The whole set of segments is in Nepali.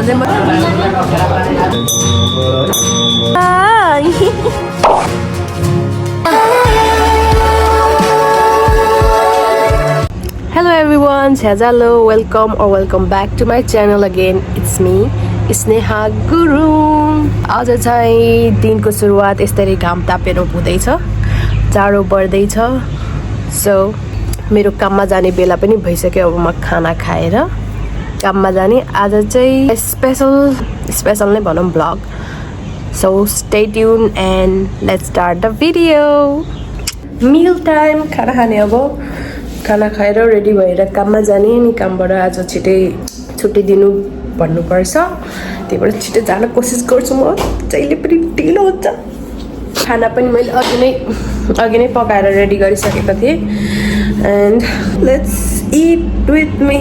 चाहिँ Hello everyone, hello, welcome back to my channel again. It's me, Sneha Gurung. आज चाहिँ दिनको सुरुवात यसरी घाम तापेर हुँदैछ, जाडो बढ्दैछ. सो मेरो काममा जाने बेला पनि भइसक्यो. अब म खाना खाएर काममा जाने. आज चाहिँ स्पेशल नै भनौँ vlog. So stay tuned and let's start the video. Meal time, खाना खाने. अब खाना खाएर रेडी भएर काममा जाने. अनि कामबाट आज छिटै छुट्टी दिनु भन्नुपर्छ. त्यही भएर छिटो जान कोसिस गर्छु. म जहिले पनि ढिलो हुन्छ. खाना पनि मैले अघि नै पकाएर रेडी गरिसकेको थिएँ. And let's it with me.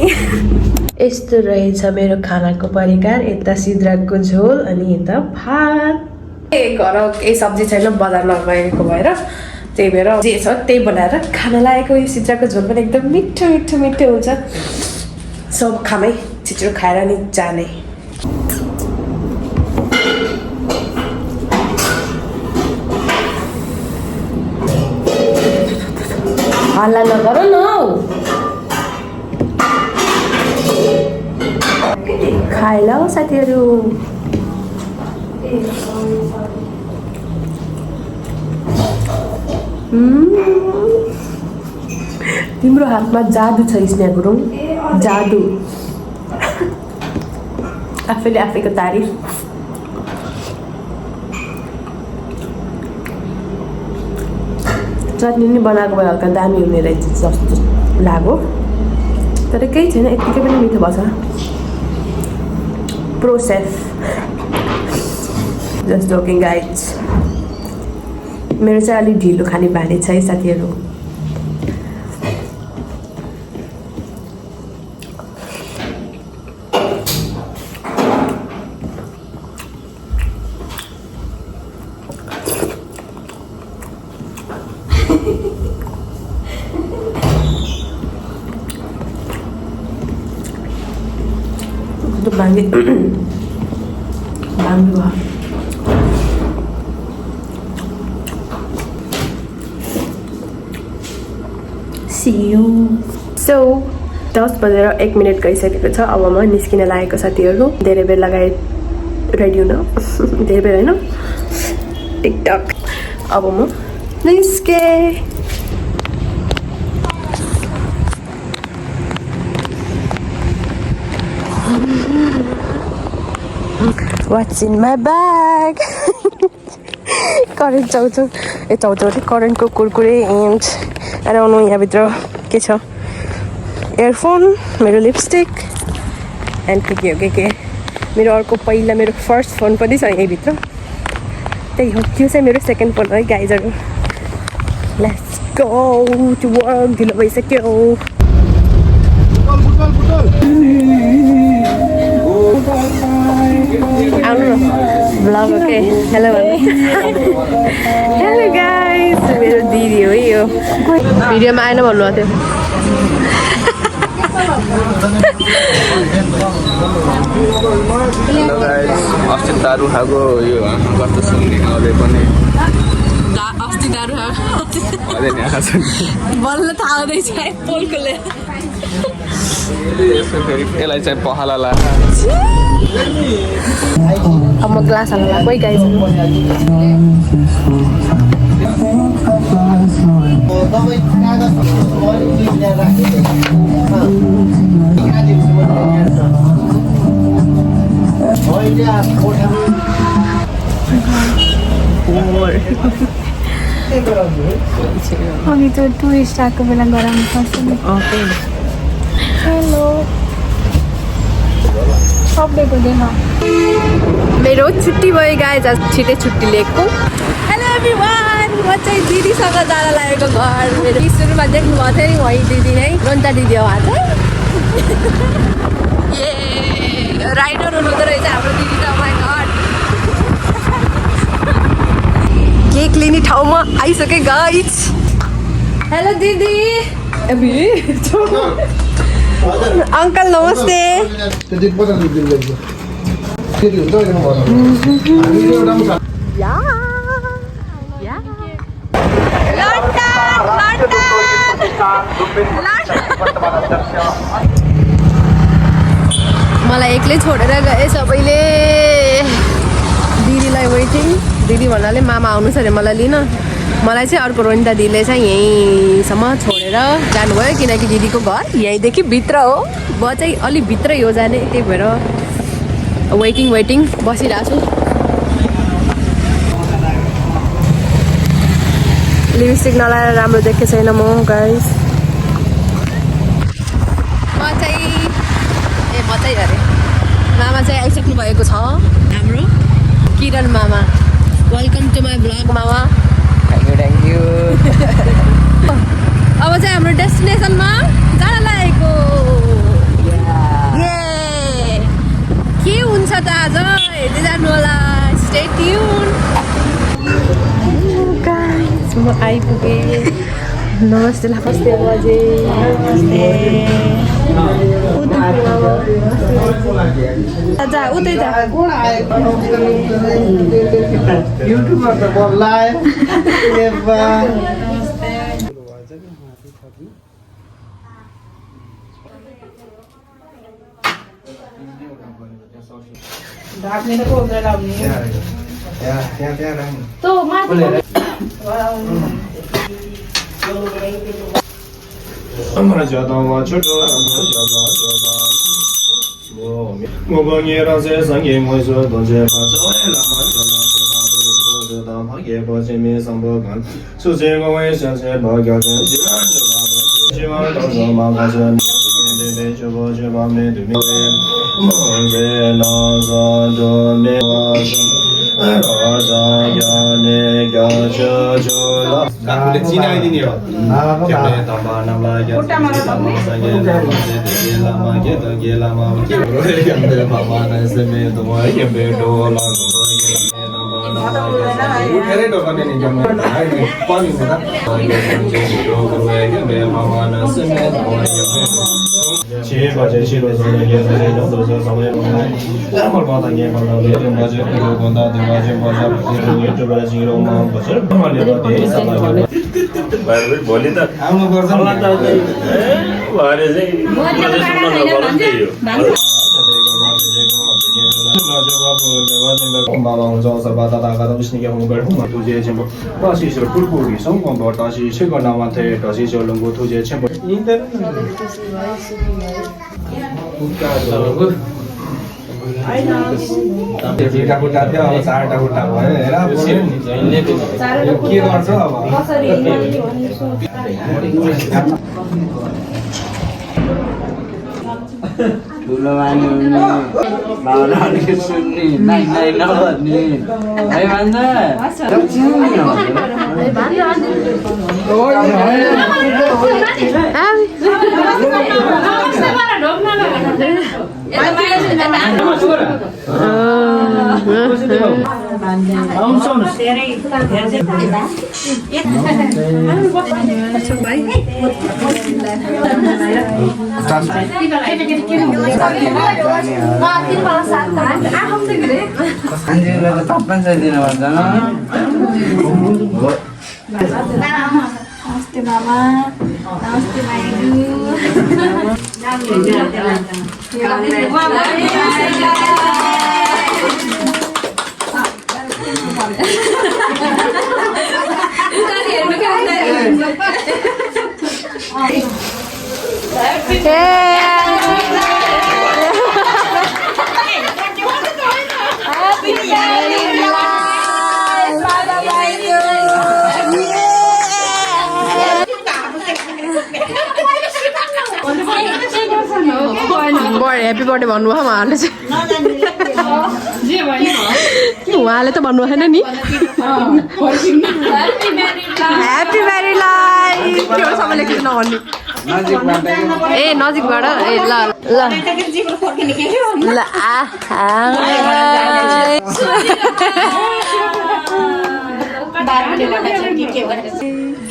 यस्तो रहेछ मेरो खानाको परिकार. यता सिद्राको झोल अनि यता भात. घर केही सब्जी छैन, बजार नगएको भएर, त्यही भएर जे छ त्यही बनाएर खाना लागेको. यो सिद्राको झोल पनि एकदम मिठो हुन्छ. सब खामै छिटो खाएर नि जाने. हल्ला नगर न. खाएला हौ साथीहरू. तिम्रो हातमा जादु छ स्नेहा गुरुङ. जादु. आफैले आफैको तारिफ. चटनी नि बनाएको भए हल्का दामी हुने रहेछ जस्तो लाग्यो. तर केही छैन, यत्तिकै पनि मिठो भएछ. प्रोसेस. Just joking guys. मेरो चाहिँ अलिक ढिलो खाने बानी छ है साथीहरू. See you. So 10 बजेर 1 मिनट गइसकेको छ. अब म निस्किन लागेको साथीहरू. धेरै बेर लगाए रेडी हुन. धेरै बेर होइन, टिकटक. अब म निस्के. What's in my bag? Current chow chow करेन्टको कुरकुरे. एन्ड अराउन्ड यहाँभित्र के छ? इयरफोन, मेरो लिपस्टिक एन्ड के मेरो अर्को पहिला मेरो फर्स्ट फोन पनि छ यहीँभित्र. त्यही हो, त्यो चाहिँ मेरो सेकेन्ड फोन है गाइजहरू. Let's go to work. ढिलो भइसक्यो. आउनु न भ्लग. Okay, hello guys. मेरो दिदी हो यो. भिडियोमा आएन भन्नुभएको थियो. Hello guys. अस्ति दारु खाएको यो कस्तो सुन्ने अझै पनि. अस्ति दारु बल्ल थाहा हुँदैछ पोलकोले. यसलाई चाहिँ पखाला ला. अब म ग्लास हाल्नु लाग्यो है गाइस. अघि त टुरिस्ट आएको बेला गराउनु पर्छ नि. हेलो सबैको दिन मेरो छुट्टी भयो गाइस. आज छिटै छुट्टी लिएको. Hello everyone. म चाहिँ दिदीसँग जान लागेको घर. मेरो सुरुमा देख्नु भएको थियो नि, वही दिदी नै, रन्ता दिदी हो. आज ए राइडर हुनुहुँदो रहेछ हाम्रो दिदी त. My God. केक लिने ठाउँमा आइसके गाइस. हेलो दिदी. अंकल नमस्ते. मलाई एक्लै छोडेर गए सबैले दिदीलाई वेटिङ दिदी भन्नाले मामा आउनु छ अरे मलाई लिन मलाई चाहिँ अर्को रोनिता दिदीले चाहिँ यहीँसम्म छोडेर जानुभयो किनकि दिदीको घर यहीँदेखि भित्र हो म चाहिँ अलिक भित्रै हो जाने त्यही भएर वेटिङ बसिरहेको छु लिपस्टिक नलाएर राम्रो देखेको छैन म गाइस म चाहिँ अरे मामा चाहिँ आइसक्नु भएको छ हाम्रो किरण मामा वेलकम टु माई ब्लग मामा थ्याङ्क यू अब चाहिँ हाम्रो डेस्टिनेसनमा जान लागेको के हुन्छ त आज हेर्दै जानु होला स्टे ट्युन म आइपुगेँ नमस्ते नमस्ते बाजे जा उतै जा युट्युबमा त बोलाए Amara jada wa chodo ra no jaba jaba. Mo ba nge ra se sang ye mo so do je ba zo la ma jo la so ba do do da ma ye bo jin mi sang bo gan. Su je go wei xian se ba gyao chen ji an jo ba bo ji ma do zo ma ga zhen ni de de jo bo je ba me du mi mo je na za do me wa zhen ra za ya ne ga jo jo la. आफूले चिनाइदिने हो उठेरै ढोकाउने नि पनि हुँदा भोलि त आउनुपर्छ बाबा हुन्छ सर्वा दादा विष्णुके हुँगर हुँ तुझे चाहिँ बसी सो टुरपुरी सौ बट असी से गर्न माथे टसी सो लंगो तुझे चाहिँ दुईटा खुट्टा थियो अब चारवटा खुट्टा भयो हेर के गर्छ अब ठुलो मान्छे भावनाले सुन्ने नाइ नाइ नभन्ने है भन्दा नमस्ते मामा नमस्ते माइजू ह्याप्पी बर्थडे भन्नुभयो उहाँहरूले चाहिँ उहाँले त भन्नु भएन नि ह्याप्पी म्यारिड लाइफ त्यो सबैले किन नभन्ने ए नजिकबाट ए ल ल ल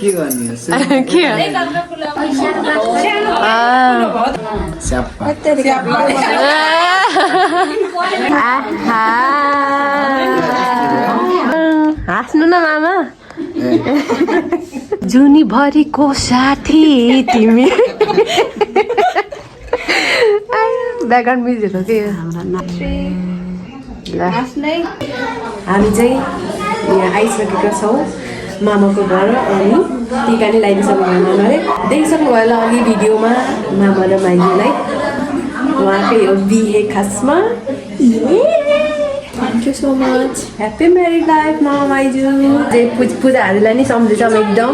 के गर्ने के स्याप्पा हाँस्नु न मामा जुनीभरिको साथी तिमी ब्याकग्राउन्ड म्युजिक हो कि हामी चाहिँ यहाँ आइसकेका छौँ मामाको घर अनि टिका नै लगाइदिइसक्नु भयो मामाले देखिसक्नु भयो होला अघि भिडियोमा मामा र माइजूलाई उहाँकै हो बिहे खासमा thank you so much happy married life मामा माइजू पूजाहरूलाई नि सम्झिन्छौँ एकदम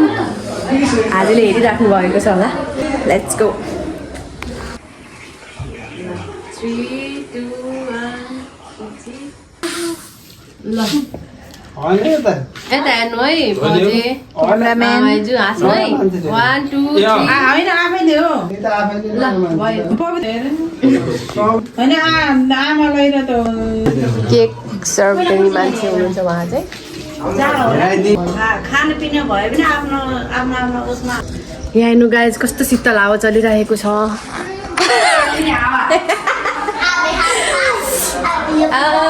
आजले हेरिराख्नु भएको छ होला लेट्स गो 3, 2, 1 ल यता हेर्नु है बजे माइजू हाँस्नु है 1, 2, 3 होइन आफैले हो ल भयो होइन आमालाई र त केक सर्भ गर्ने मान्छे हुनुहुन्छ उहाँ चाहिँ खानपिना भयो भने आफ्नो आफ्नो आफ्नो उसमा यहाँ हेर्नु गाइज कस्तो शीतल हावा चलिरहेको छ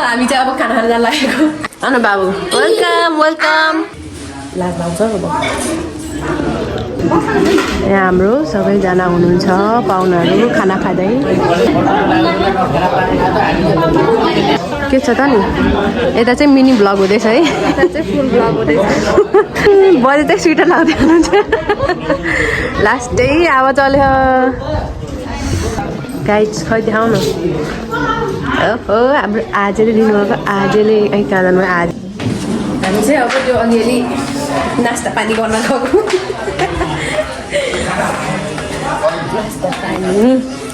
हामी चाहिँ अब खाना खान जान लागेको अन बाबु वेलकम वेलकम लाज लाउँछ अब यहाँ हाम्रो सबैजना हुनुहुन्छ पाहुनाहरू खाना खाँदै के छ त नि यता चाहिँ मिनी भ्लग हुँदैछ है यता चाहिँ फुल भ्लग हुँदैछ बजे चाहिँ स्वेटर लाउँदै हुनुहुन्छ लास्टै हावा चल्यो गाइज खै देखाउन ओहो हाम्रो आजले दिनुभएको आजले कारणमा आज हामी चाहिँ अब त्यो अलिअलि नास्ता पानी गर्न गएको नास्ता पानी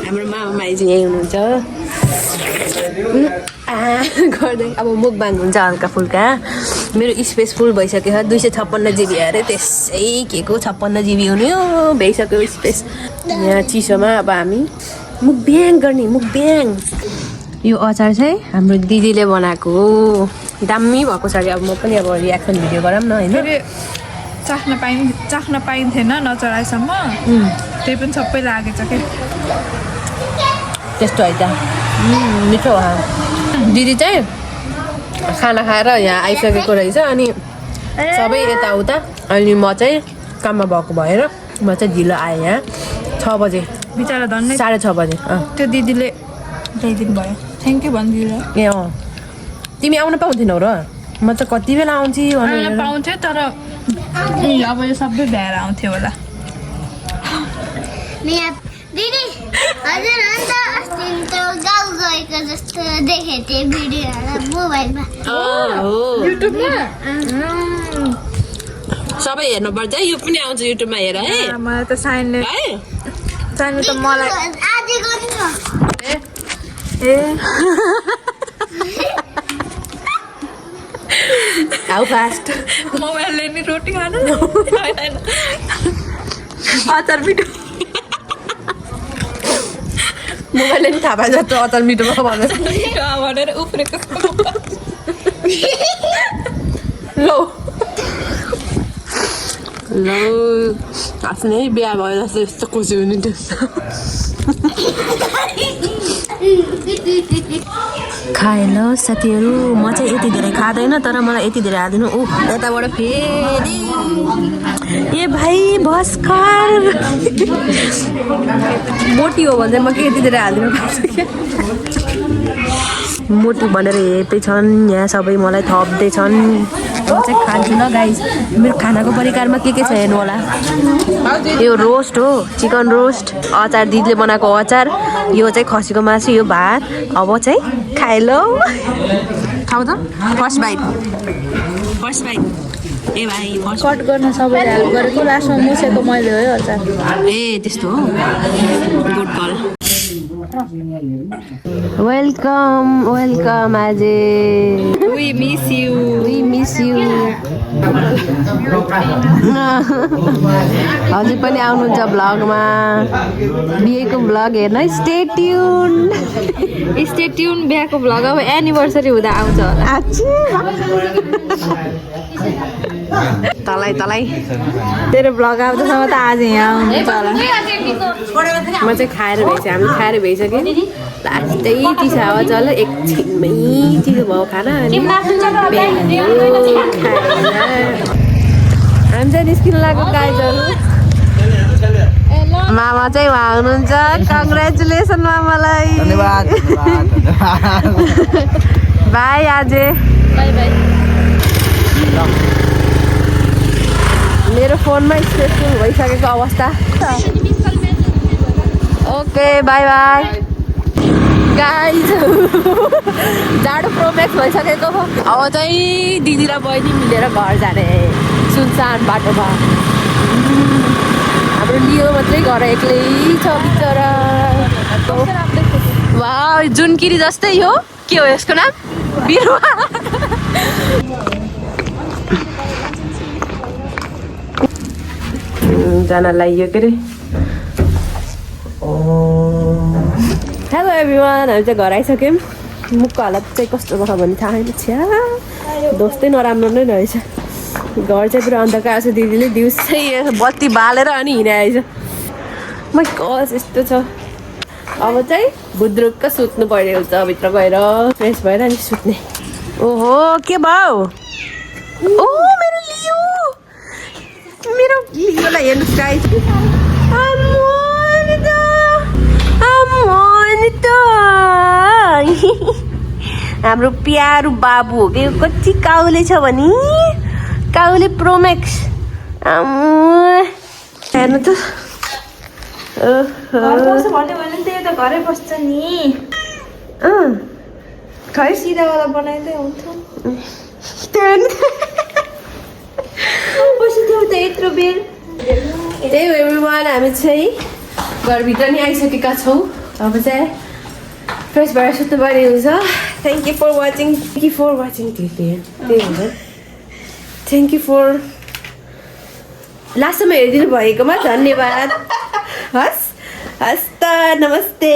हाम्रो मामा माइजू यहीँ हुनुहुन्छ गर्दै अब मुखबाङ हुन्छ हल्का फुल्का मेरो स्पेस फुल भइसक्यो 256 GB अरे त्यसै के को 56 GB हुने हो भइसक्यो स्पेस यहाँ चिसोमा अब हामी मुखब्याङ गर्ने मुखब्याङ यो अचार चाहिँ हाम्रो दिदीले बनाएको हो दामी भएको छ अरे अब म पनि अब रियाक्सन भिडियो गरौँ न होइन चाख्न पाइन्थेन नचढाएसम्म त्यही पनि सबै लागेछ के त्यस्तो है त मिठो हो दिदी चाहिँ खाना खाएर यहाँ आइसकेको रहेछ अनि सबै यताउता अनि म चाहिँ काममा भएको भएर म चाहिँ ढिलो आएँ यहाँ 6 बजे बिचरा धन्नै 6:30 बजे त्यो दिदीले ल्याइदिनु भयो थ्याङ्क यू भनिदिनु ए अँ तिमी आउन पाउँथेनौ र म चाहिँ कति बेला आउँछु पाउँथ्यो तर अब यो सबै भ्याएर आउँथ्यो होला दिदी हजुर अन्त अस्ति त गाउँ गएको जस्तो देखेको थिएँ भिडियोहरू मोबाइलमा युट्युबमा सबै हेर्नुपर्छ यो पनि आउँछ युट्युबमा हेर है मलाई त साइनले है साइनले त मलाई आज गर्नु ए हाउ फास्ट मोबाइलले नि रोटी खानु अचार मिठो मोबाइलले नि थाहा पाए जस्तो अचार मिठो भयो भनेर उफ्रेको लो आफ्नै बिहा भयो जस्तो यस्तो खुसी हुने त्यस्तो खाएँ ल साथीहरू म चाहिँ यति धेरै खाँदैन तर मलाई यति धेरै हालिदिनु यताबाट फेरि ए भाइ भस्कर मोटी हो भने चाहिँ म के यति धेरै हालिदिनु पर्छ क्या मोटी भनेर हेर्दैछन् यहाँ सबै मलाई थप्दैछन् म चाहिँ खान्छु ल गाइस मेरो खानाको परिकारमा के छ हेर्नु होला यो रोस्ट हो चिकन रोस्ट अचार दिदीले बनाएको अचार यो चाहिँ खसीको मासु यो भात अब चाहिँ खाए ल खाऊ त फर्स्ट बाइट ए भाइ कट गर्न सबैले हेल्प गरेको लास्टमा मुसेको मैले हो अचार ए त्यस्तो हो गुड कल वेलकम वेलकम आजे वी मिस यु हजुर पनि आउनुहुन्छ भ्लगमा बिहेको भ्लग हेर्न स्टे ट्युन बिहाको भ्लग अब एनिभर्सरी हुँदा आउँछ होला तलाई तेरो ब्लग आउँदासम्म त आज यहाँ आउनुहुन्छ होला म चाहिँ खाएर भइसक्यो हामी खाएर भइसक्यो लास्टै चिसो हावा चल्यो एकछिनमै चिसो भयो खाना अनि हामी चाहिँ निस्किनु लाग्यो गाइजहरू मामा चाहिँ उहाँ हुनुहुन्छ कङ्ग्रेचुलेसन मामालाई धन्यवाद बाई आज मेरो फोनमा स्पेसफुल भइसकेको अवस्था ओके बाई बाई गाइज जाडो प्रोमेक्स भइसकेको अब चाहिँ दिदी र बहिनी मिलेर घर जाने सुनसान बाटो भयो हाम्रो लियो मात्रै घर एक्लै छ बिचरा वा जुनकिरी जस्तै हो के हो यसको नाम बिरुवा जनालाई यो के अरे हेलो एभ्रिवान हामी चाहिँ घर आइसक्यौँ मुखको हालत चाहिँ कस्तो भयो भने थाहा छैन छ्या दोस्तै नराम्रो नै रहेछ घर चाहिँ पुरा अन्धकार छ दिदीले दिउँसै बत्ती बालेर अनि हिँडाएछ मै कस यस्तो छ अब चाहिँ भुद्रुक्क सुत्नु पर्ने हुन्छ भित्र गएर फ्रेस भएर अनि सुत्ने ओहो के भयो ओ मेरो लियोलाई हेर्नुहोस् गाइस हाम्रो प्यारो बाबु हो कि कति काउले छ भने काउले प्रोमेक्स हेर्नु त घरै बस्छ नि खै सिधावाला बनाइदिँदै हुन्छ बसिथ्यौ त यत्रो बेर त्यही हो एभ्रिवान हामी चाहिँ घरभित्र नि आइसकेका छौँ अब चाहिँ फ्रेस भएर सुत्नु पर्ने हुन्छ थ्याङ्क यू फर वाचिङ त्यही हुन्छ थ्याङ्क यू फर लास्टसम्म हेरिदिनु भएकोमा धन्यवाद हस् त नमस्ते